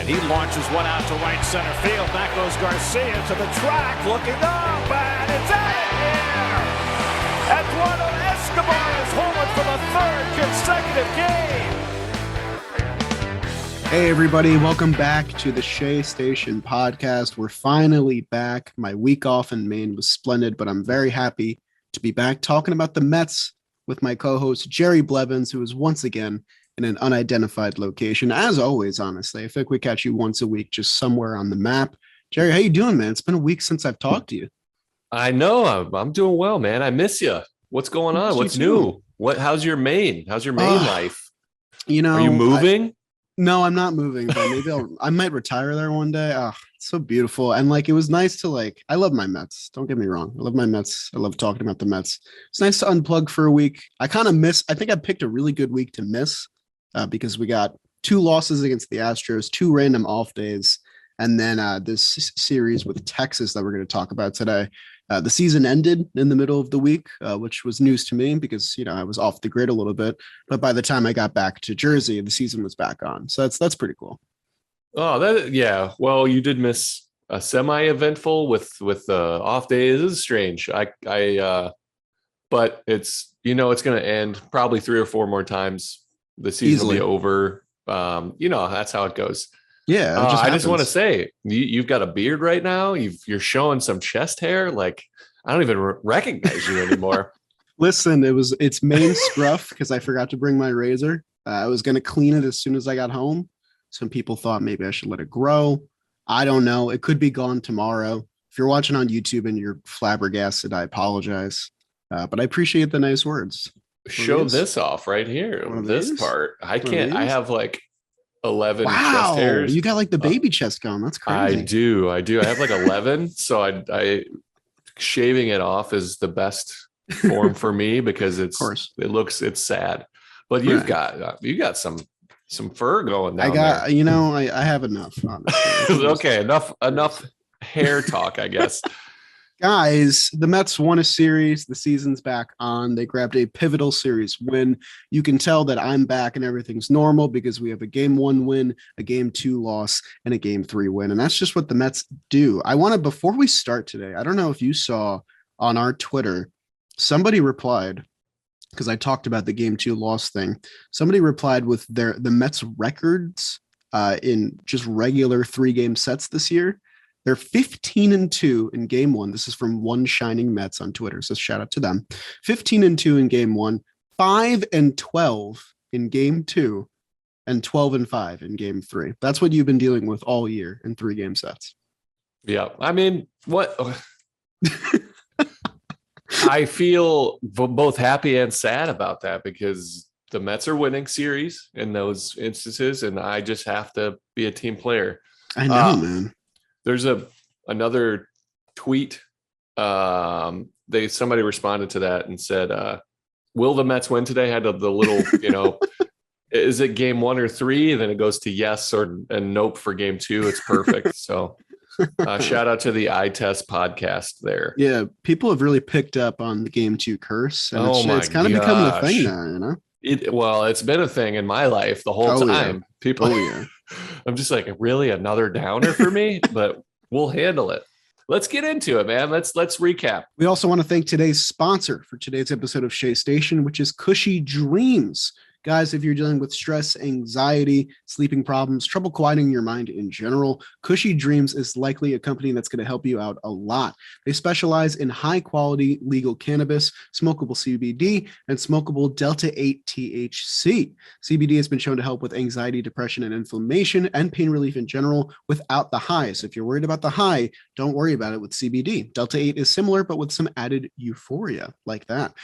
And he launches one out to right center field. That goes Garcia to the track, looking up, and it's out of here! Eduardo Escobar is home for the third consecutive game. Hey everybody, welcome back to the Shea Station podcast. We're finally back. My week off in Maine was splendid, but I'm very happy to be back talking about the Mets with my co-host Jerry Blevins, who is once again in an unidentified location. As always, honestly, I think we catch you once a week just somewhere on the map. Jerry, how you doing, man? It's been a week since I've talked to you. I know. I'm doing well, man. I miss you. What's going on? What's new? How's your Maine? How's your Maine life? You know, are you moving? No, I'm not moving, but maybe I might retire there one day. Oh, it's so beautiful. And it was nice to I love my Mets. Don't get me wrong. I love my Mets. I love talking about the Mets. It's nice to unplug for a week. I think I picked a really good week to miss because we got 2 losses against the Astros, 2 random off days, and then this series with Texas that we're going to talk about today. The season ended in the middle of the week, which was news to me because, I was off the grid a little bit. But by the time I got back to Jersey, the season was back on. So that's pretty cool. Oh, yeah. Well, you did miss a semi-eventful with off days. This is strange. But it's, it's going to end probably 3 or 4 more times. The season will be over. That's how it goes. Yeah, I just want to say you've got a beard right now. You're showing some chest hair. I don't even recognize you anymore. Listen, it's Maine scruff because I forgot to bring my razor. I was going to clean it as soon as I got home. Some people thought maybe I should let it grow. I don't know. It could be gone tomorrow. If you're watching on YouTube and you're flabbergasted, I apologize. But I appreciate the nice words. Show this off right here. This part. I can't. I have 11 chest hairs. You got the baby chest going. That's crazy. I do. I have 11. So I shaving it off is the best form for me because it's sad. But you've got some fur going down there. I have enough. Honestly. Okay, enough hair talk, I guess. Guys, the Mets won a series. The season's back on. They grabbed a pivotal series win. You can tell that I'm back and everything's normal because we have a game 1 win, a game 2 loss, and a game 3 win. And that's just what the Mets do. Before we start today, I don't know if you saw on our Twitter, somebody replied, because I talked about the game 2 loss thing. Somebody replied with the Mets records in just regular 3-game sets this year. They're 15-2 in game 1. This is from One Shining Mets on Twitter. So shout out to them. 15-2 in game 1, 5-12 in game 2, and 12-5 in game 3. That's what you've been dealing with all year in 3-game sets. Yeah. I mean, what I feel both happy and sad about that because the Mets are winning series in those instances, and I just have to be a team player. I know, man. There's another tweet. Somebody responded to that and said, will the Mets win today? Had the little, is it game 1 or 3? And then it goes to yes and nope for game 2. It's perfect. So shout out to the Eye Test podcast there. Yeah. People have really picked up on the game 2 curse. And it's kind of becoming a thing now, It's been a thing in my life the whole time. Yeah. People, I'm just really another downer for me, but we'll handle it. Let's get into it, man. Let's recap. We also want to thank today's sponsor for today's episode of Shea Station, which is Cushy Dreams. Guys, if you're dealing with stress, anxiety, sleeping problems, trouble quieting your mind in general, Cushy Dreams is likely a company that's going to help you out a lot. They specialize in high-quality legal cannabis, smokable CBD, and smokable Delta-8 THC. CBD has been shown to help with anxiety, depression, and inflammation, and pain relief in general without the high. So if you're worried about the high, don't worry about it with CBD. Delta-8 is similar, but with some added euphoria like that.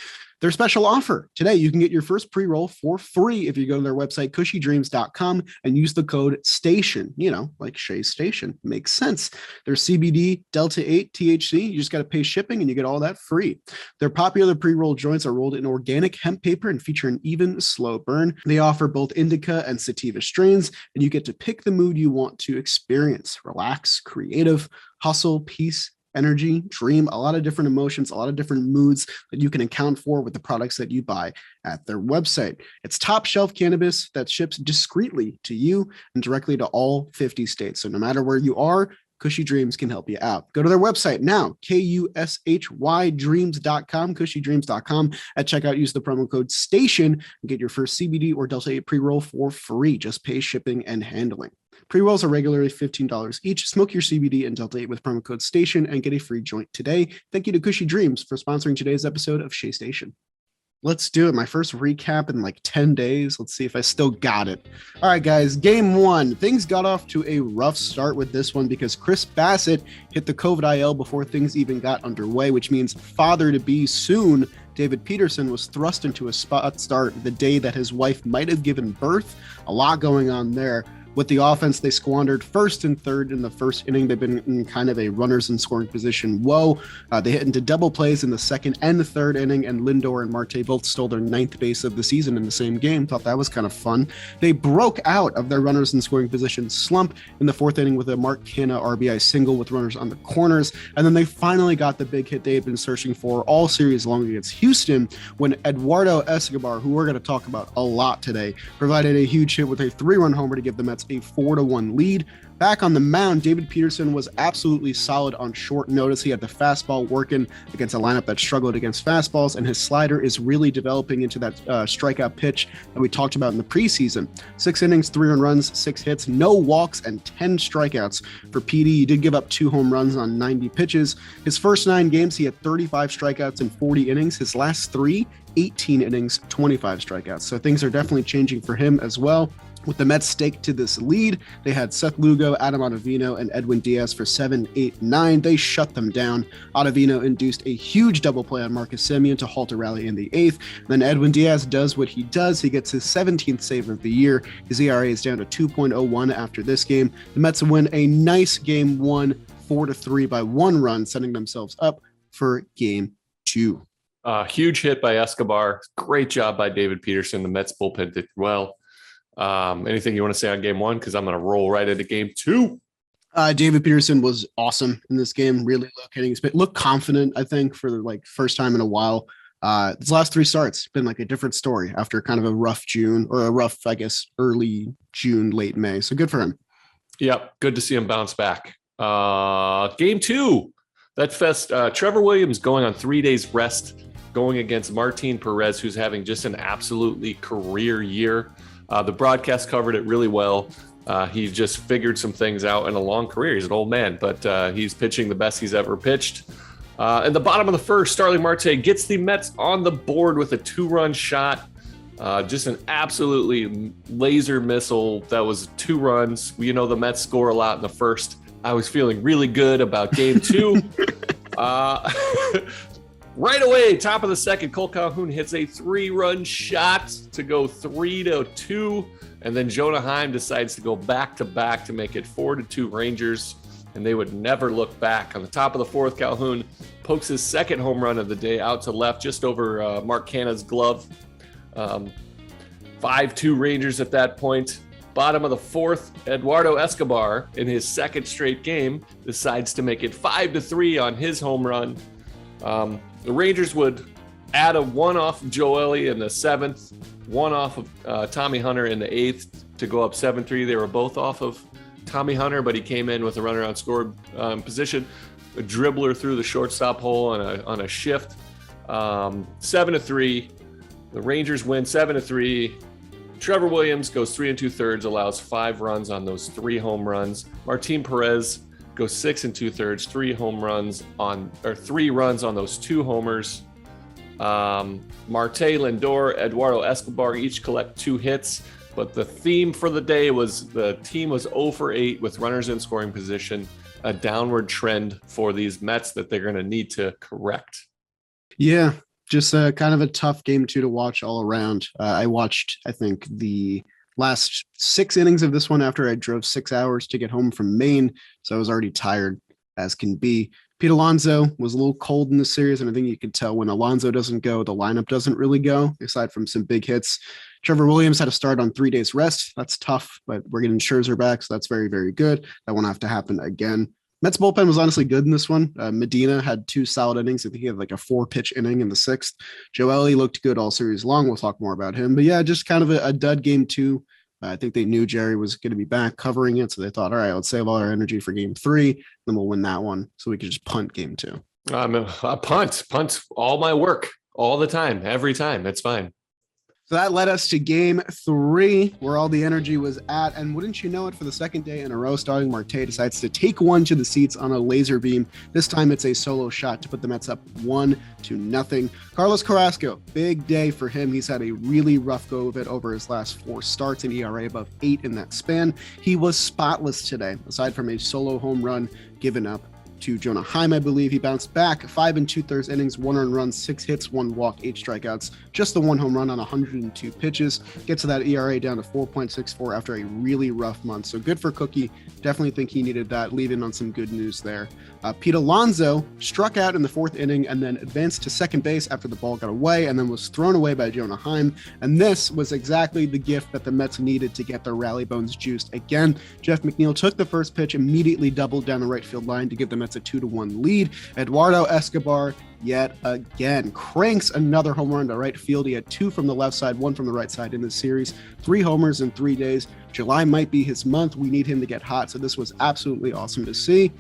Their special offer today, you can get your first pre-roll for free if you go to their website, cushydreams.com, and use the code STATION, like Shea Station. Makes sense. Their CBD, Delta-8, THC, you just got to pay shipping and you get all that free. Their popular pre-roll joints are rolled in organic hemp paper and feature an even, slow burn. They offer both indica and sativa strains, and you get to pick the mood you want to experience. Relax, creative, hustle, peace, energy, dream, a lot of different emotions, a lot of different moods that you can account for with the products that you buy at their website. It's top shelf cannabis that ships discreetly to you and directly to all 50 states. So no matter where you are, Cushy Dreams can help you out. Go to their website now, KUSHYDreams.com, cushydreams.com. At checkout, use the promo code STATION and get your first CBD or Delta 8 pre-roll for free. Just pay shipping and handling. Pre-rolls are regularly $15 each. Smoke your CBD and Delta 8 with promo code STATION and get a free joint today. Thank you to Cushy Dreams for sponsoring today's episode of Shea Station. Let's do it. My first recap in like 10 days. Let's see if I still got it. All right, guys. Game one. Things got off to a rough start with this one because Chris Bassett hit the COVID IL before things even got underway, which means father-to-be soon, David Peterson, was thrust into a spot start the day that his wife might have given birth. A lot going on there. With the offense, they squandered first and third in the first inning. They've been in kind of a runners in scoring position. They hit into double plays in the second and the third inning, and Lindor and Marte both stole their 9th base of the season in the same game. Thought that was kind of fun. They broke out of their runners in scoring position slump in the 4th inning with a Mark Canha RBI single with runners on the corners, and then they finally got the big hit they had been searching for all series long against Houston when Eduardo Escobar, who we're going to talk about a lot today, provided a huge hit with a 3-run homer to give the Mets a 4-1 lead. Back on the mound, David Peterson was absolutely solid on short notice. He had the fastball working against a lineup that struggled against fastballs, and his slider is really developing into that strikeout pitch that we talked about in the preseason. 6 innings, 3 earned runs, 6 hits, no walks, and 10 strikeouts for PD. He did give up 2 home runs on 90 pitches. His first 9 games, he had 35 strikeouts in 40 innings. His last 3, 18 innings, 25 strikeouts. So things are definitely changing for him as well. With the Mets staked to this lead, they had Seth Lugo, Adam Ottavino, and Edwin Diaz for 7, 8, 9. They shut them down. Ottavino induced a huge double play on Marcus Semien to halt a rally in the 8th. Then Edwin Diaz does what he does. He gets his 17th save of the year. His ERA is down to 2.01 after this game. The Mets win a nice game 1, 4-3 by 1 run, setting themselves up for game 2. Huge hit by Escobar. Great job by David Peterson. The Mets bullpen did well. Anything you want to say on game 1? Because I'm going to roll right into game 2. David Peterson was awesome in this game. Really looked confident, I think, for the first time in a while. His last 3 starts been like a different story after kind of a rough June, or a rough, I guess, early June, late May. So good for him. Yep. Good to see him bounce back. Game 2. Trevor Williams going on 3 days rest, going against Martin Perez, who's having just an absolutely career year. The broadcast covered it really well. He just figured some things out in a long career. He's an old man, but he's pitching the best he's ever pitched. In the bottom of the first, Starling Marte gets the Mets on the board with a 2-run shot. Just an absolutely laser missile. That was 2 runs. You know, the Mets score a lot in the first. I was feeling really good about game 2. Right away, top of the second, Cole Calhoun hits a 3-run shot to go 3-2. And then Jonah Heim decides to go back-to-back to make it 4-2 Rangers. And they would never look back. On the top of the 4th, Calhoun pokes his 2nd home run of the day out to left, just over Mark Canha's glove. 5-2 Rangers at that point. Bottom of the 4th, Eduardo Escobar, in his 2nd straight game, decides to make it 5-3 on his home run. The Rangers would add a 1 off of Joe Ellie in the 7th, 1 off of Tommy Hunter in the 8th to go up 7-3. They were both off of Tommy Hunter, but he came in with a runner on score position, a dribbler through the shortstop hole on a shift. 7-3. The Rangers win 7-3. Trevor Williams goes 3 2/3, allows 5 runs on those 3 home runs. Martin Perez goes 6 2/3, 3 runs on those 2 homers. Marte, Lindor, Eduardo Escobar each collect 2 hits, but the theme for the day was the team was 0 for 8 with runners in scoring position, a downward trend for these Mets that they're going to need to correct. Yeah, just kind of a tough game 2 to watch all around. I watched, I think, the last 6 innings of this one after I drove 6 hours to get home from Maine, so I was already tired as can be. Pete Alonso was a little cold in the series, and I think you could tell when Alonso doesn't go, the lineup doesn't really go, aside from some big hits. Trevor Williams had to start on 3 days rest. That's tough, but we're getting Scherzer back, so that's very, very good. That won't have to happen again. Mets bullpen was honestly good in this one. Medina had 2 solid innings. I think he had like a 4-pitch inning in the 6th. Joely looked good all series long. We'll talk more about him. But yeah, just kind of a dud game 2. I think they knew Jerry was going to be back covering it. So they thought, all right, let's save all our energy for game 3. Then we'll win that one. So we could just punt game 2. I punt all my work all the time, every time. It's fine. So that led us to game 3, where all the energy was at. And wouldn't you know it, for the second day in a row, Starling Marte decides to take one to the seats on a laser beam. This time it's a solo shot to put the Mets up 1-0. Carlos Carrasco, big day for him. He's had a really rough go of it over his last 4 starts, an ERA above 8 in that span. He was spotless today, aside from a solo home run given up to Jonah Heim, I believe. He bounced back 5 2/3 innings, 1 earned run, 6 hits, 1 walk, 8 strikeouts, just the 1 home run on 102 pitches. Gets that ERA down to 4.64 after a really rough month. So good for Cookie. Definitely think he needed that, leaving on some good news there. Pete Alonso struck out in the 4th inning and then advanced to second base after the ball got away and then was thrown away by Jonah Heim. And this was exactly the gift that the Mets needed to get their rally bones juiced. Again, Jeff McNeil took the first pitch, immediately doubled down the right field line to give the Mets a 2-1 lead. Eduardo Escobar yet again cranks another home run to right field. He had 2 from the left side, 1 from the right side in this series. 3 homers in 3 days. July might be his month. We need him to get hot. So this was absolutely awesome to see.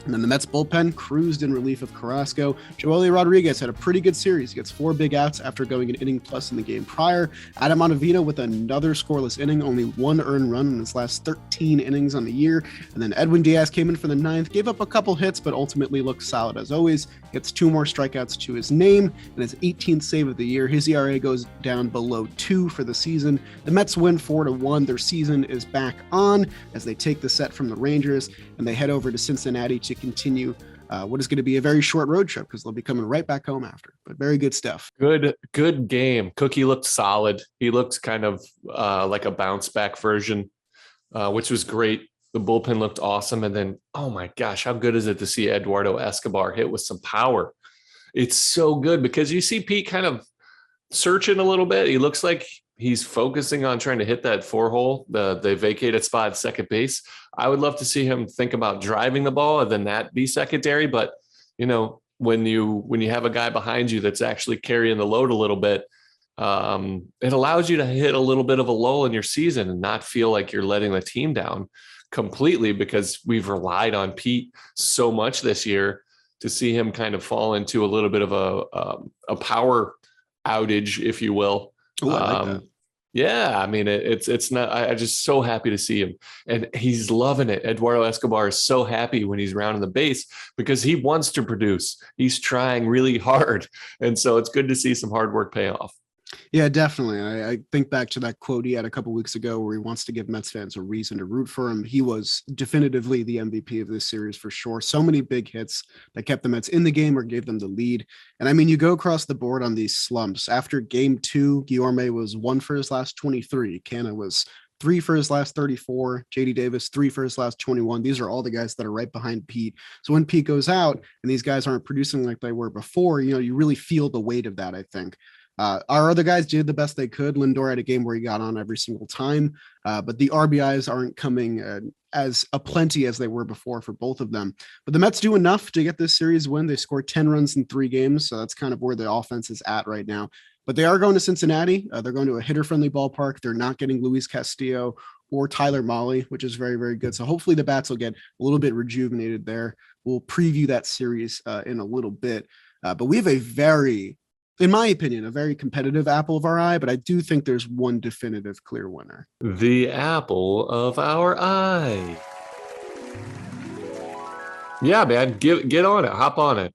And then the Mets bullpen cruised in relief of Carrasco. Joely Rodriguez had a pretty good series. He gets 4 big outs after going an inning plus in the game prior. Adam Ottavino with another scoreless inning, only 1 earned run in his last 13 innings on the year. And then Edwin Diaz came in for the 9th, gave up a couple hits, but ultimately looked solid as always. Gets 2 more strikeouts to his name and his 18th save of the year. His ERA goes down below 2 for the season. The Mets win 4-1. Their season is back on as they take the set from the Rangers and they head over to Cincinnati to continue what is going to be a very short road trip because they'll be coming right back home after. But very good stuff. Good game. Cookie looked solid. He looked kind of like a bounce back version, which was great. The bullpen looked awesome. And then, oh my gosh, how good is it to see Eduardo Escobar hit with some power? It's so good because you see Pete kind of searching a little bit. He looks like he's focusing on trying to hit that 4-hole, the vacated spot at second base. I would love to see him think about driving the ball and then that be secondary. But, you know, when you have a guy behind you that's actually carrying the load a little bit, it allows you to hit a little bit of a lull in your season and not feel like you're letting the team down completely, because we've relied on Pete so much this year. To see him kind of fall into a little bit of a power outage, if you will. Ooh, I like that. Yeah, I mean, it's not. I'm just so happy to see him, and he's loving it. Eduardo Escobar is so happy when he's rounding the base because he wants to produce. He's trying really hard, and so it's good to see some hard work pay off. Yeah, definitely. I think back to that quote he had a couple weeks ago where he wants to give Mets fans a reason to root for him. He was definitively the MVP of this series for sure. So many big hits that kept the Mets in the game or gave them the lead. And I mean, you go across the board on these slumps. After game 2, Guillorme was 1 for his last 23. Canna was 3 for his last 34. JD Davis, 3 for his last 21. These are all the guys that are right behind Pete. So when Pete goes out and these guys aren't producing like they were before, you know, you really feel the weight of that, I think. Our other guys did the best they could. Lindor had a game where he got on every single time, but the RBIs aren't coming as aplenty as they were before for both of them. But the Mets do enough to get this series win. They scored 10 runs in 3 games, so that's kind of where the offense is at right now. But they are going to Cincinnati. They're going to a hitter-friendly ballpark. They're not getting Luis Castillo or Tyler Mahle, which is very, very good. So hopefully the bats will get a little bit rejuvenated there. We'll preview that series in a little bit. But we have a very, in my opinion, a very competitive apple of our eye, but I do think there's one definitive clear winner. The apple of our eye. Yeah, man, get on it. Hop on it.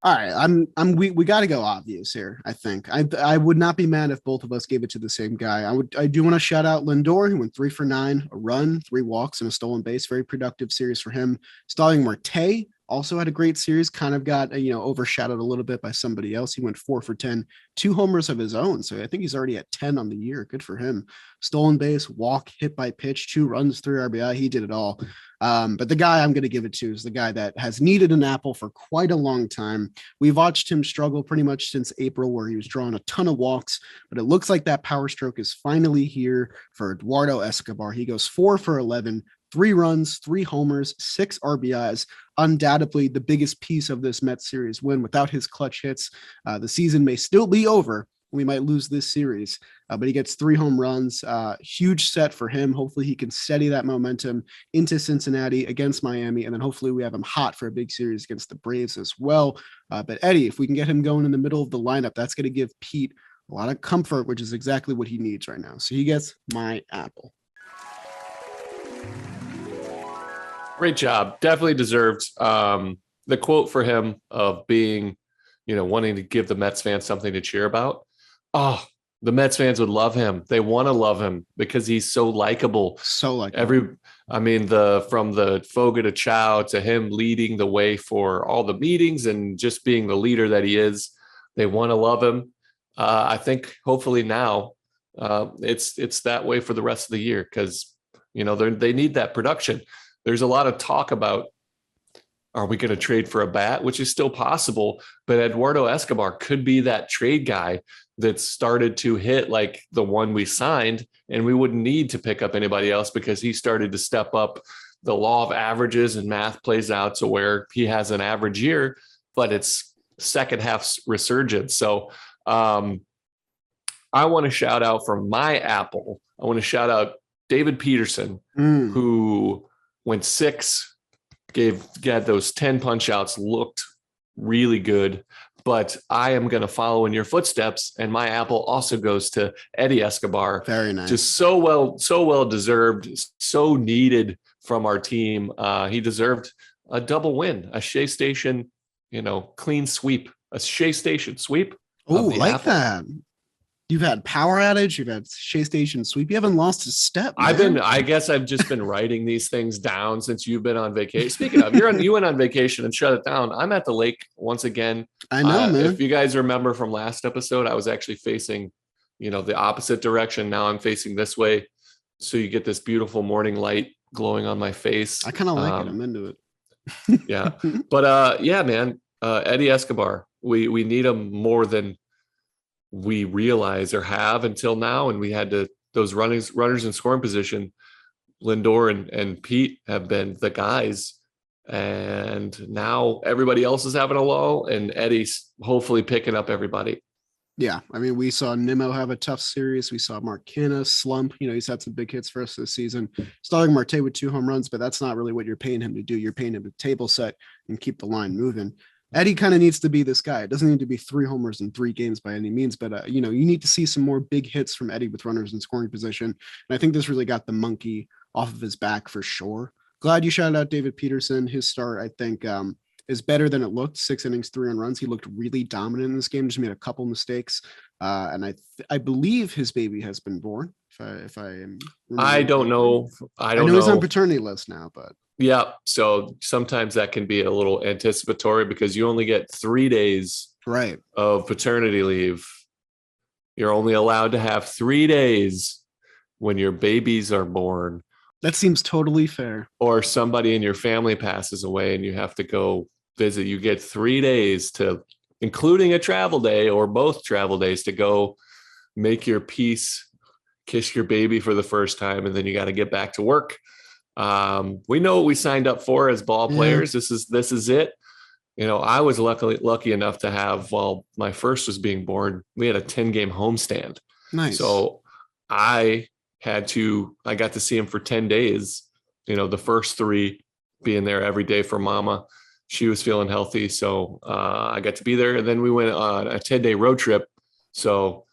All right, we got to go obvious here. I think I would not be mad if both of us gave it to the same guy. I do want to shout out Lindor, who went 3 for 9, a run, 3 walks, and a stolen base. Very productive series for him. Starling Marte also had a great series, kind of got overshadowed a little bit by somebody else. He went 4 for 10, 2 homers of his own. So I think he's already at 10 on the year. Good for him. Stolen base, walk, hit by pitch, 2 runs, 3 RBI. He did it all. But the guy I'm going to give it to is the guy that has needed an apple for quite a long time. We've watched him struggle pretty much since April, where he was drawing a ton of walks, but it looks like that power stroke is finally here for Eduardo Escobar. He goes 4 for 11, 3 runs, 3 homers, 6 RBIs. Undoubtedly the biggest piece of this Mets series win. Without his clutch hits, the season may still be over. We might lose this series, but he gets 3 home runs. Huge set for him. Hopefully he can steady that momentum into Cincinnati against Miami, and then hopefully we have him hot for a big series against the Braves as well. But Eddie, if we can get him going in the middle of the lineup, that's going to give Pete a lot of comfort, which is exactly what he needs right now. So he gets my apple. Great job. Definitely deserved. The quote for him of being, wanting to give the Mets fans something to cheer about. Oh, the Mets fans would love him. They want to love him because he's so likable. So likable. From the Foga to Chow to him leading the way for all the meetings and just being the leader that he is, they want to love him. I think hopefully now it's that way for the rest of the year because, they need that production. There's a lot of talk about, are we going to trade for a bat, which is still possible, but Eduardo Escobar could be that trade guy that started to hit like the one we signed, and we wouldn't need to pick up anybody else because he started to step up. The law of averages and math plays out to where he has an average year, but it's second half resurgence. So I want to shout out from my apple. I want to shout out David Peterson, who went 6, got those 10 punch outs, looked really good, but I am going to follow in your footsteps. And my apple also goes to Eddie Escobar. Very nice. Just so well deserved, so needed from our team. He deserved a double win, a Shea Station, clean sweep, a Shea Station sweep. Oh, like apple. That. You've had power outage. You've had Shea Station sweep. You haven't lost a step. Man. I guess I've just been writing these things down since you've been on vacation. Speaking of, you went on vacation and shut it down. I'm at the lake once again. I know, man. If you guys remember from last episode, I was actually facing, the opposite direction. Now I'm facing this way. So you get this beautiful morning light glowing on my face. I kind of like it. I'm into it. Yeah. But yeah, man, Eddie Escobar, we need him more than we realize or have until now. And we had those runners in scoring position. Lindor and Pete have been the guys. And now everybody else is having a lull and Eddie's hopefully picking up everybody. Yeah. I mean, we saw Nimmo have a tough series. We saw Mark Canha slump. He's had some big hits for us this season. Starting Marte with 2 home runs, but that's not really what you're paying him to do. You're paying him to table set and keep the line moving. Eddie kind of needs to be this guy. It doesn't need to be 3 homers in 3 games by any means, but you need to see some more big hits from Eddie with runners in scoring position. And I think this really got the monkey off of his back for sure. Glad you shouted out David Peterson. His start, I think, is better than it looked. 6 innings, 3 earned runs. He looked really dominant in this game. Just made a couple mistakes, and I believe his baby has been born. If I am, I don't know. I know he's on paternity list now, but. Yeah. So sometimes that can be a little anticipatory because you only get 3 days of paternity leave. You're only allowed to have 3 days when your babies are born. That seems totally fair. Or somebody in your family passes away and you have to go visit. You get 3 days including a travel day or both travel days to go make your peace, kiss your baby for the first time. And then you got to get back to work. We know what we signed up for as ball players. This is it. I was lucky enough to have, while my first was being born, we had a 10-game homestand. Nice. So I got to see him for 10 days, the first 3 being there every day for mama. She was feeling healthy. So I got to be there. And then we went on a 10-day road trip. So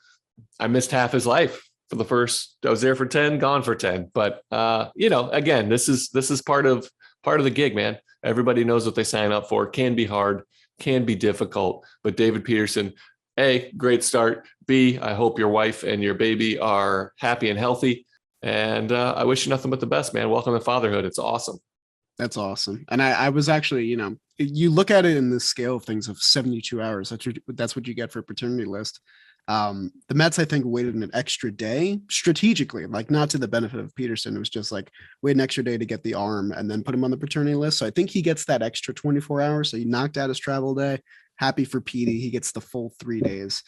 I missed half his life. For the first, I was there for 10, gone for 10. But again, this is part of the gig, man. Everybody knows what they sign up for. Can be hard, can be difficult. But David Peterson, A, great start. B, I hope your wife and your baby are happy and healthy. And I wish you nothing but the best, man. Welcome to fatherhood. It's awesome. That's awesome. And I was actually, you look at it in the scale of things of 72 hours. That's what you get for a paternity list. The Mets, I think, waited an extra day strategically, like not to the benefit of Peterson. It was just like wait an extra day to get the arm and then put him on the paternity list. So I think he gets that extra 24 hours. So he knocked out his travel day. Happy for Petey. He gets the full 3 days.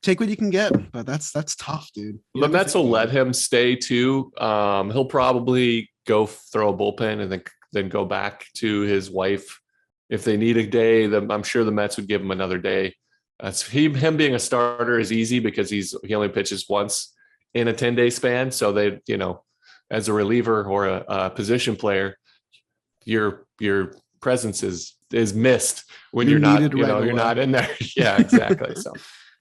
Take what you can get, but that's tough, dude. The Mets will let him stay too. He'll probably go throw a bullpen and then go back to his wife. If they need a day, I'm sure the Mets would give him another day. Him being a starter is easy because he only pitches once in a 10-day span. So they, as a reliever or a position player, your presence is missed when you're not, you're not in there. Yeah, exactly. So.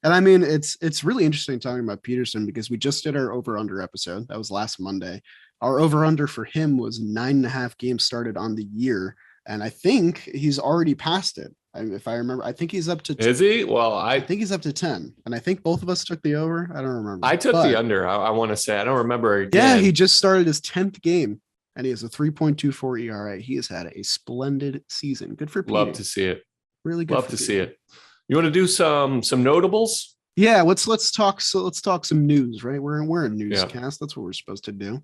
And I mean, it's really interesting talking about Peterson because we just did our over-under episode. That was last Monday. Our over-under for him was 9.5 games started on the year. And I think he's already passed it. If I remember, I think he's up to 10. Is he? Well, I think he's up to 10. And I think both of us took the over. I don't remember. I took the under. I want to say, I don't remember. Again. Yeah, he just started his 10th game and he has a 3.24 ERA. He has had a splendid season. Good for Peter. Love to see it. Really good. Love to see it. You want to do some notables? Yeah, let's talk some news, right? We're a newscast. That's what we're supposed to do.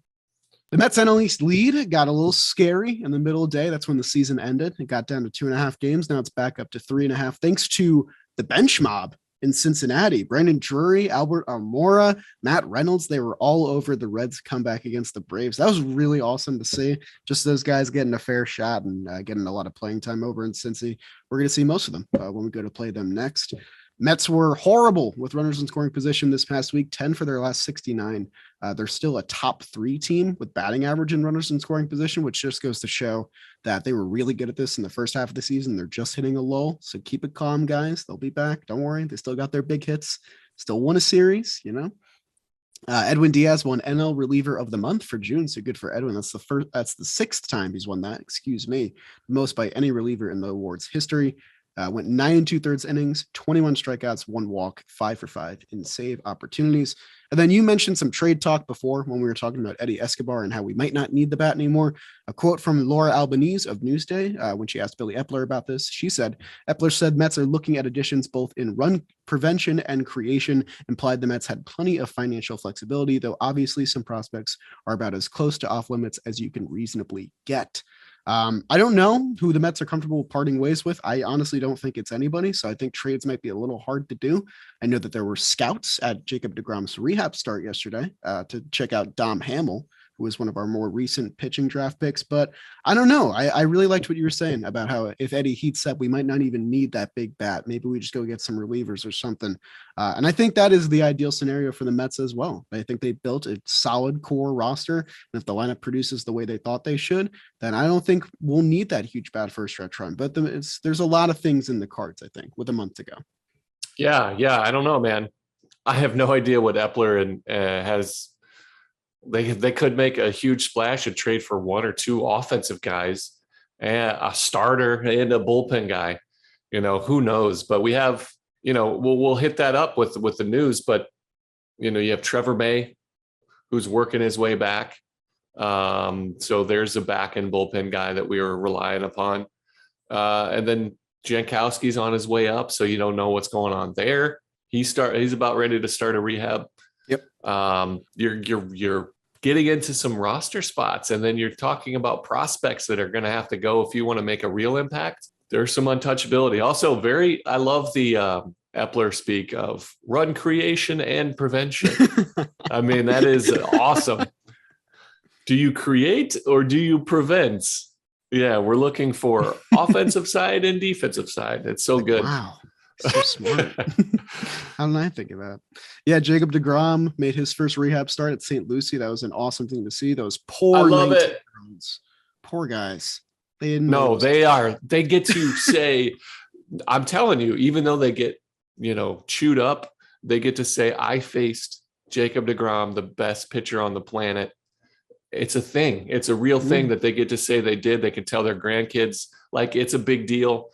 The Mets NL East lead got a little scary in the middle of the day. That's when the season ended. It got down to 2.5 games. Now it's back up to 3.5, thanks to the bench mob in Cincinnati. Brandon Drury, Albert Almora, Matt Reynolds, they were all over the Reds' comeback against the Braves. That was really awesome to see. Just those guys getting a fair shot and getting a lot of playing time over in Cincy. We're going to see most of them when we go to play them next. Mets were horrible with runners in scoring position this past week, 10 for their last 69. They're still a top 3 team with batting average in runners in scoring position, which just goes to show that they were really good at this in the first half of the season. They're just hitting a lull. So keep it calm, guys. They'll be back. Don't worry. They still got their big hits, still won a series, Edwin Diaz won NL reliever of the month for June. So good for Edwin. That's the 6th time he's won that. Excuse me. Most by any reliever in the award's history. Went 9 2/3 innings, 21 strikeouts, 1 walk, 5 for 5 in save opportunities. And then you mentioned some trade talk before when we were talking about Eddie Escobar and how we might not need the bat anymore. A quote from Laura Albanese of Newsday when she asked Billy Epler about this. She said, Epler said Mets are looking at additions both in run prevention and creation, implied the Mets had plenty of financial flexibility, though obviously some prospects are about as close to off limits as you can reasonably get. I don't know who the Mets are comfortable parting ways with. I honestly don't think it's anybody. So I think trades might be a little hard to do. I know that there were scouts at Jacob deGrom's rehab start yesterday to check out Dom Hamill, who was one of our more recent pitching draft picks. But I don't know. I really liked what you were saying about how if Eddie heats up, we might not even need that big bat. Maybe we just go get some relievers or something. And I think that is the ideal scenario for the Mets as well. I think they built a solid core roster. And if the lineup produces the way they thought they should, then I don't think we'll need that huge bat for a stretch run. But there's a lot of things in the cards, I think, with a month to go. Yeah. I don't know, man. I have no idea what Epler has. They could make a huge splash and trade for 1 or 2 offensive guys and a starter and a bullpen guy. Who knows? But we have, we'll hit that up with the news. But you have Trevor May, who's working his way back. So there's a back end bullpen guy that we were relying upon. And then Jankowski's on his way up, so you don't know what's going on there. He's about ready to start a rehab. Yep. You're getting into some roster spots, and then you're talking about prospects that are going to have to go if you want to make a real impact. There's some untouchability. Also, I love the Epler speak of run creation and prevention. I mean, that is awesome. Do you create or do you prevent? Yeah, we're looking for offensive side and defensive side. It's so good. Wow. So smart. How did I think of that? Yeah, Jacob deGrom made his first rehab start at St. Lucie. That was an awesome thing to see. Those poor, I love it. Poor guys. They get to say, I'm telling you, even though they get, chewed up, they get to say, I faced Jacob deGrom, the best pitcher on the planet. It's a thing. It's a real thing that they get to say they did. They can tell their grandkids, like, it's a big deal.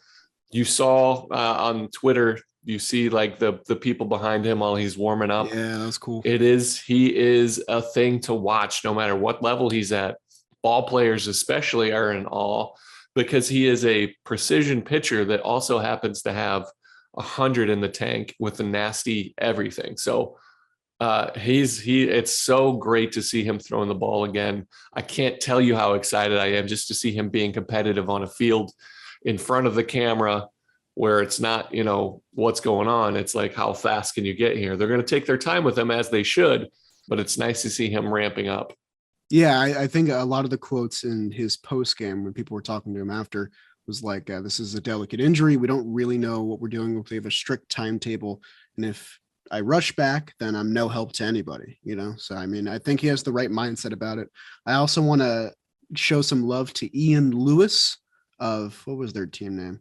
You saw on Twitter, you see like the people behind him while he's warming up. Yeah, that was cool. He is a thing to watch no matter what level he's at. Ball players especially are in awe because he is a precision pitcher that also happens to have 100 in the tank with a nasty everything. So it's so great to see him throwing the ball again. I can't tell you how excited I am just to see him being competitive on a field in front of the camera where it's not, what's going on. It's like, how fast can you get here? They're going to take their time with him as they should, but it's nice to see him ramping up. Yeah, I think a lot of the quotes in his post game when people were talking to him after was like, "This is a delicate injury. We don't really know what we're doing. We have a strict timetable, and if I rush back, then I'm no help to anybody." So I mean, I think he has the right mindset about it. I also want to show some love to Ian Lewis of what was their team name,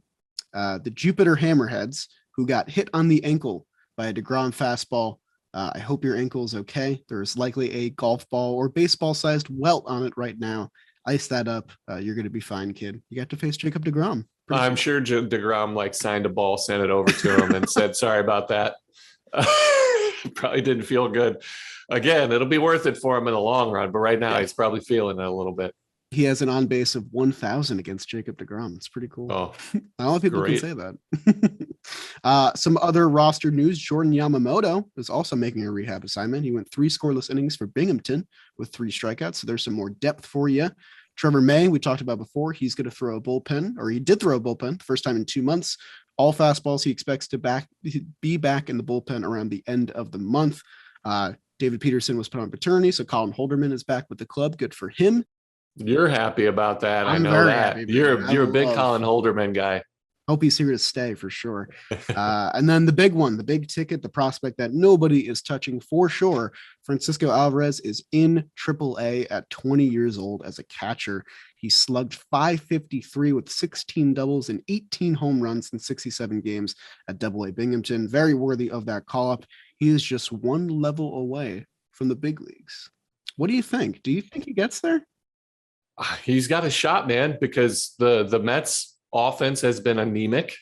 the Jupiter Hammerheads, who got hit on the ankle by a DeGrom fastball. I hope your ankle is okay. There's likely a golf ball or baseball sized welt on it right now. Ice that up. You're going to be fine, kid. You got to face Jacob DeGrom. I'm sure DeGrom like signed a ball, sent it over to him and said, sorry about that. Probably didn't feel good. Again, it'll be worth it for him in the long run, but right now he's probably feeling it a little bit. He has an on base of 1,000 against Jacob DeGrom. It's pretty cool. Oh, not a lot of people can say that. Some other roster news. Jordan Yamamoto is also making a rehab assignment. He went 3 scoreless innings for Binghamton with 3 strikeouts. So there's some more depth for you. Trevor May, we talked about before. He's going to throw a bullpen, or he did throw a bullpen the first time in 2 months. All fastballs. He expects to be back in the bullpen around the end of the month. David Peterson was put on paternity, so Colin Holderman is back with the club. Good for him. You're happy about that. I'm I know that. happy, you're a big Colin Holderman guy. Hope he's here to stay for sure. And then the big one, the big ticket, the prospect that nobody is touching for sure. Francisco Alvarez is in AAA at 20 years old as a catcher. He slugged .553 with 16 doubles and 18 home runs in 67 games at AA Binghamton. Very worthy of that call-up. He is just one level away from the big leagues. What do you think? Do you think he gets there? He's got a shot, man, because the Mets offense has been anemic.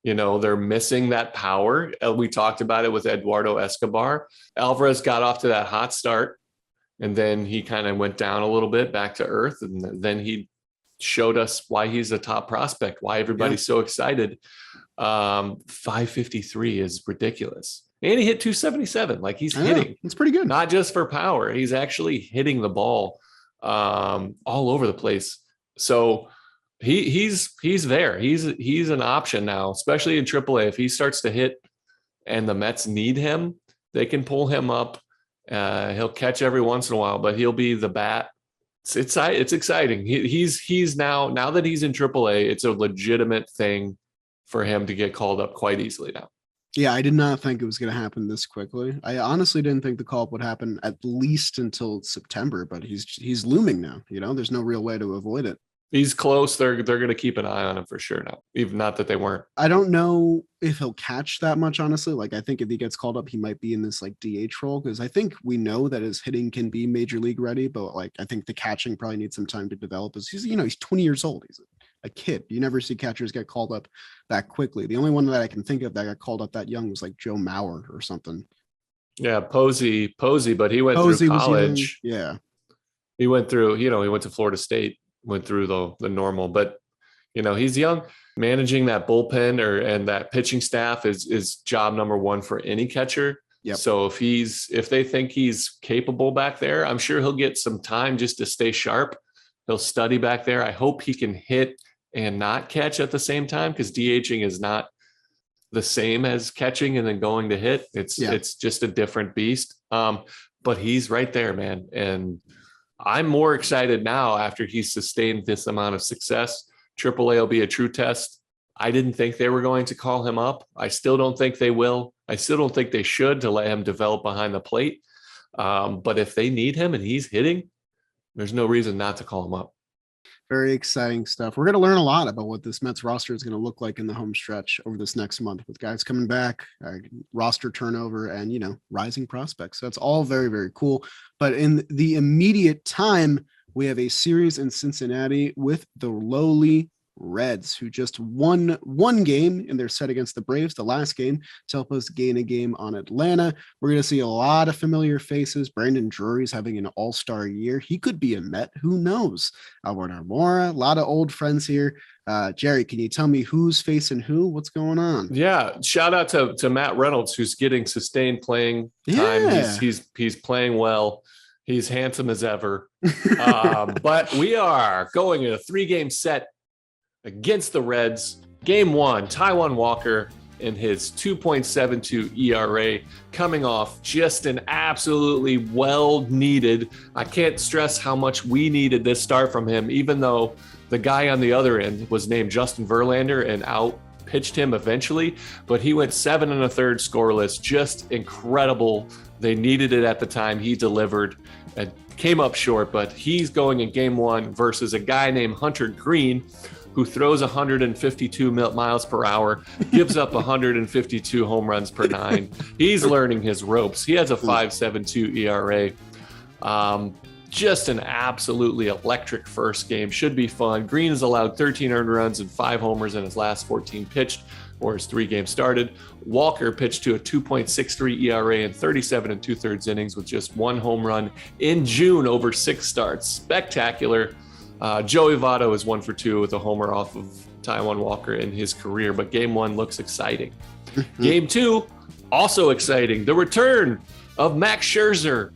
They're missing that power. We talked about it with Eduardo Escobar. Alvarez got off to that hot start, and then he kind of went down a little bit back to earth. And then he showed us why he's a top prospect, why everybody's so excited. 553 is ridiculous. And he hit 277. Like he's hitting. It's pretty good. Not just for power. He's actually hitting the ball all over the place. So he's there. He's an option now, especially in AAA. If he starts to hit and the Mets need him, they can pull him up. He'll catch every once in a while, but he'll be the bat. It's exciting. He's now that he's in AAA, it's a legitimate thing for him to get called up quite easily now. Yeah, I did not think it was going to happen this quickly. I honestly didn't think the call-up would happen at least until September, but he's looming now. There's no real way to avoid it. He's close. They're going to keep an eye on him for sure now, even not that they weren't. I don't know if he'll catch that much, honestly. Like, I think if he gets called up, he might be in this like DH role, because I think we know that his hitting can be major league ready, but like I think the catching probably needs some time to develop. He's 20 years old. He's a kid. You never see catchers get called up that quickly. The only one that I can think of that got called up that young was like Joe Mauer or something. Yeah, Posey, but he went through college. Yeah. He went through, he went to Florida State, went through the normal, but he's young. Managing that bullpen and that pitching staff is job number one for any catcher. Yep. So if they think he's capable back there, I'm sure he'll get some time just to stay sharp. He'll study back there. I hope he can hit and not catch at the same time, because DHing is not the same as catching and then going to hit. It's just a different beast. But he's right there, man. And I'm more excited now after he's sustained this amount of success. AAA will be a true test. I didn't think they were going to call him up. I still don't think they will. I still don't think they should, to let him develop behind the plate. But if they need him and he's hitting, there's no reason not to call him up. Very exciting stuff. We're going to learn a lot about what this Mets roster is going to look like in the home stretch over this next month, with guys coming back, roster turnover, and, rising prospects. So that's all very, very cool. But in the immediate time, we have a series in Cincinnati with the lowly Reds, who just won one game in their set against the Braves, the last game, to help us gain a game on Atlanta. We're going to see a lot of familiar faces. Brandon Drury's having an all-star year. He could be a Met. Who knows? Albert Almora, a lot of old friends here. Jerry, can you tell me who's facing who? What's going on? Yeah. Shout out to Matt Reynolds, who's getting sustained playing time. Yeah. He's playing well. He's handsome as ever. But we are going in a 3-game set against the Reds. Game 1, Taijuan Walker in his 2.72 ERA, coming off just an absolutely well-needed. I can't stress how much we needed this start from him, even though the guy on the other end was named Justin Verlander and out-pitched him eventually, but he went 7 1/3 scoreless, just incredible. They needed it at the time. He delivered and came up short, but he's going in game 1 versus a guy named Hunter Green, who throws 152 miles per hour, gives up 152 home runs per 9. He's learning his ropes. He has a 5.72 ERA. Just an absolutely electric first game. Should be fun. Green has allowed 13 earned runs and 5 homers in his last 14 pitched, or his 3 games started. Walker pitched to a 2.63 ERA in 37 2/3 innings with just 1 home run in June over 6 starts. Spectacular. Joey Votto is 1 for 2 with a homer off of Taijuan Walker in his career, but game 1 looks exciting. Game 2, also exciting. The return of Max Scherzer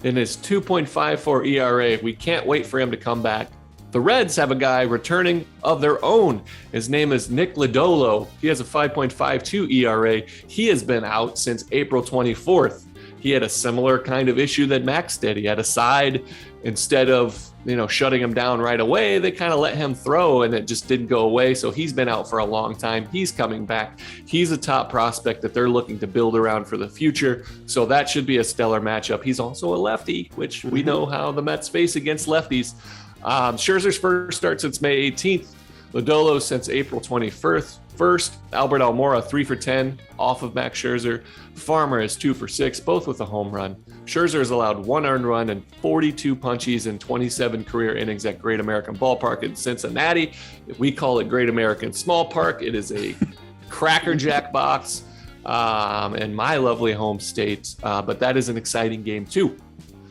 in his 2.54 ERA. We can't wait for him to come back. The Reds have a guy returning of their own. His name is Nick Lodolo. He has a 5.52 ERA. He has been out since April 24th. He had a similar kind of issue that Max did. He had a side. Instead of, shutting him down right away, they kind of let him throw and it just didn't go away. So he's been out for a long time. He's coming back. He's a top prospect that they're looking to build around for the future. So that should be a stellar matchup. He's also a lefty, which we know how the Mets face against lefties. Scherzer's first start since May 18th. Lodolo since April 21st. Albert Almora 3 for 10 off of Max Scherzer. Farmer is 2 for 6, both with a home run. Scherzer has allowed 1 earned run and 42 punchies in 27 career innings at Great American Ballpark in Cincinnati. We call it Great American Small Park. It is a crackerjack box in my lovely home state, but that is an exciting game too.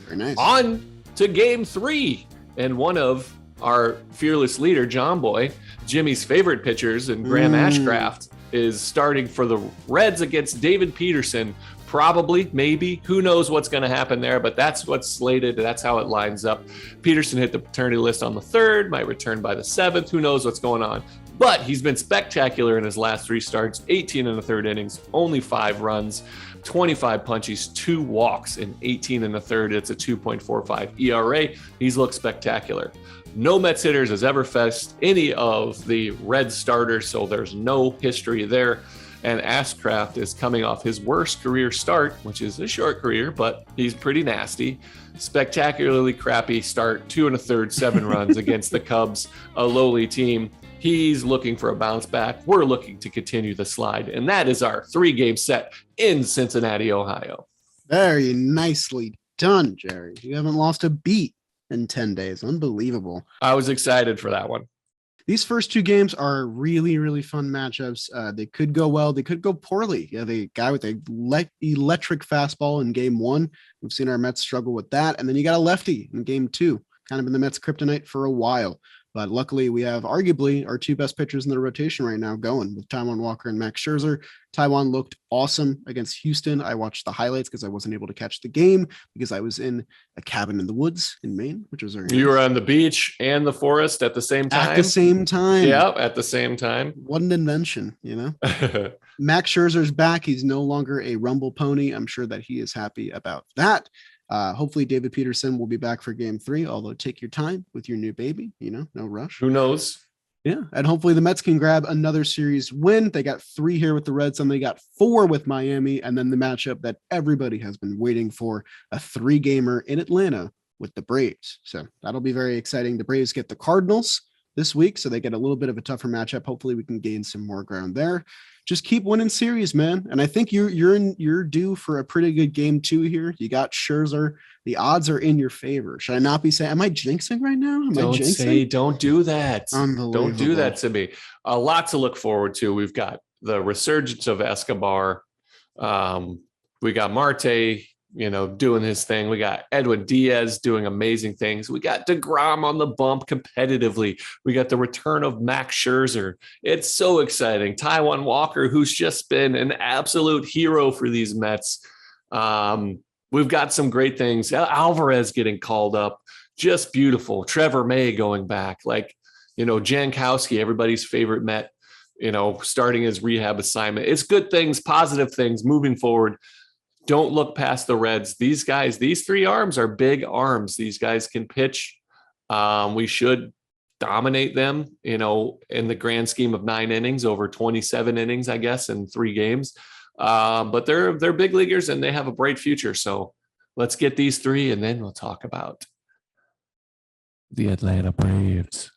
Very nice. On to game 3, and one of our fearless leader, Jomboy, Jimmy's favorite pitchers, and Graham Ashcraft is starting for the Reds against David Peterson. Probably, maybe, who knows what's going to happen there, but that's what's slated. That's how it lines up. Peterson hit the paternity list on the 3rd, might return by the 7th. Who knows what's going on? But he's been spectacular in his last 3 starts, 18 1/3 innings, only 5 runs, 25 punchies, 2 walks in 18 1/3. It's a 2.45 ERA. He's looked spectacular. No Mets hitters has ever faced any of the Red starters, so there's no history there. And Ashcraft is coming off his worst career start, which is a short career, but he's pretty nasty. Spectacularly crappy start, 2 1/3, 7 runs against the Cubs, a lowly team. He's looking for a bounce back. We're looking to continue the slide. And that is our 3-game set in Cincinnati, Ohio. Very nicely done, Jerry. You haven't lost a beat in 10 days. Unbelievable. I was excited for that one. These first 2 games are really, really fun matchups. They could go well. They could go poorly. You have a guy with a electric fastball in game 1. We've seen our Mets struggle with that. And then you got a lefty in game 2, kind of been the Mets kryptonite for a while. But luckily, we have arguably our 2 best pitchers in the rotation right now going with Taijuan Walker and Max Scherzer. Taijuan looked awesome against Houston. I watched the highlights because I wasn't able to catch the game because I was in a cabin in the woods in Maine, which was very nice. You were on the beach and the forest at the same time? At the same time. Yeah, at the same time. What an invention, Max Scherzer's back. He's no longer a rumble pony. I'm sure that he is happy about that. Hopefully David Peterson will be back for game 3, although take your time with your new baby, no rush. Who knows? Yeah. And hopefully the Mets can grab another series win. They got 3 here with the Reds and they got 4 with Miami. And then the matchup that everybody has been waiting for, a 3-gamer in Atlanta with the Braves. So that'll be very exciting. The Braves get the Cardinals this week, so they get a little bit of a tougher matchup. Hopefully we can gain some more ground there. Just keep winning series, man. And I think you're due for a pretty good game 2 here. You got Scherzer. The odds are in your favor. Should I not be saying, am I jinxing right now? Don't do that. Unbelievable. Don't do that to me. A lot to look forward to. We've got the resurgence of Escobar. We got Marte, doing his thing. We got Edwin Diaz doing amazing things. We got DeGrom on the bump competitively. We got the return of Max Scherzer. It's so exciting. Taijuan Walker, who's just been an absolute hero for these Mets. We've got some great things. Alvarez getting called up. Just beautiful. Trevor May going back. Jankowski, everybody's favorite Met, starting his rehab assignment. It's good things, positive things moving forward. Don't look past the Reds. These guys, these 3 arms are big arms. These guys can pitch. We should dominate them, in the grand scheme of 9 innings over 27 innings, I guess, in 3 games. But they're big leaguers and they have a bright future. So let's get these 3 and then we'll talk about the Atlanta Braves.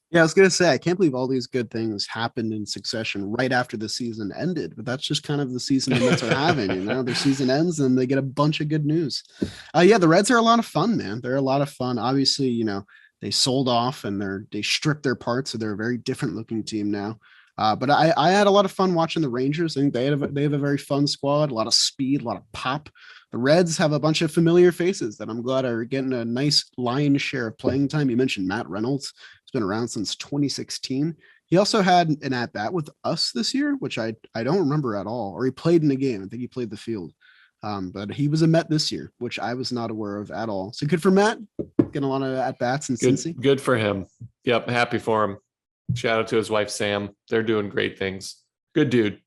Yeah, I was going to say, I can't believe all these good things happened in succession right after the season ended, but that's just kind of the season the Mets are having. Their season ends and they get a bunch of good news. Yeah, the Reds are a lot of fun, man. They're a lot of fun. Obviously, they sold off and they stripped their parts, so they're a very different looking team now. But I had a lot of fun watching the Rangers. I think they have a very fun squad, a lot of speed, a lot of pop. The Reds have a bunch of familiar faces that I'm glad are getting a nice lion's share of playing time. You mentioned Matt Reynolds. He's been around since 2016. He also had an at-bat with us this year, which I don't remember at all, or he played in the game. I think he played the field. But he was a Met this year, which I was not aware of at all. So good for Matt, getting a lot of at-bats in Cincy. Good for him. Yep, happy for him. Shout out to his wife, Sam. They're doing great things. Good dude.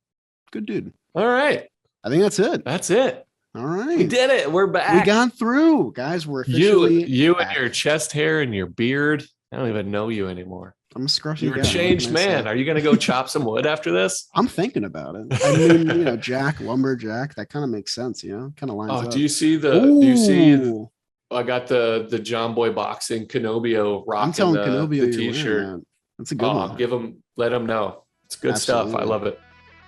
Good dude. All right. I think that's it. That's it. All right. We did it. We're back. We got through. Guys, we're officially You back. and your chest hair and your beard. I don't even know you anymore. I'm a scruffy You're guy. a changed man. Are you going to go chop some wood after this? I'm thinking about it. I mean, Jack, lumberjack, that kind of makes sense, kind of lines up. Do you see I got the Jomboy boxing Canobio rocking I'm telling Canobio the t-shirt. That's a good one. Let him know. It's good stuff. I love it.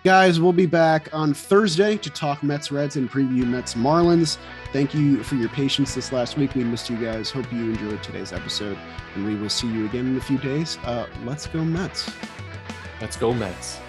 Guys, we'll be back on Thursday to talk Mets Reds and preview Mets Marlins. Thank you for your patience this last week. We missed you guys. Hope you enjoyed today's episode, and we will see you again in a few days. Let's go Mets. Let's go Mets.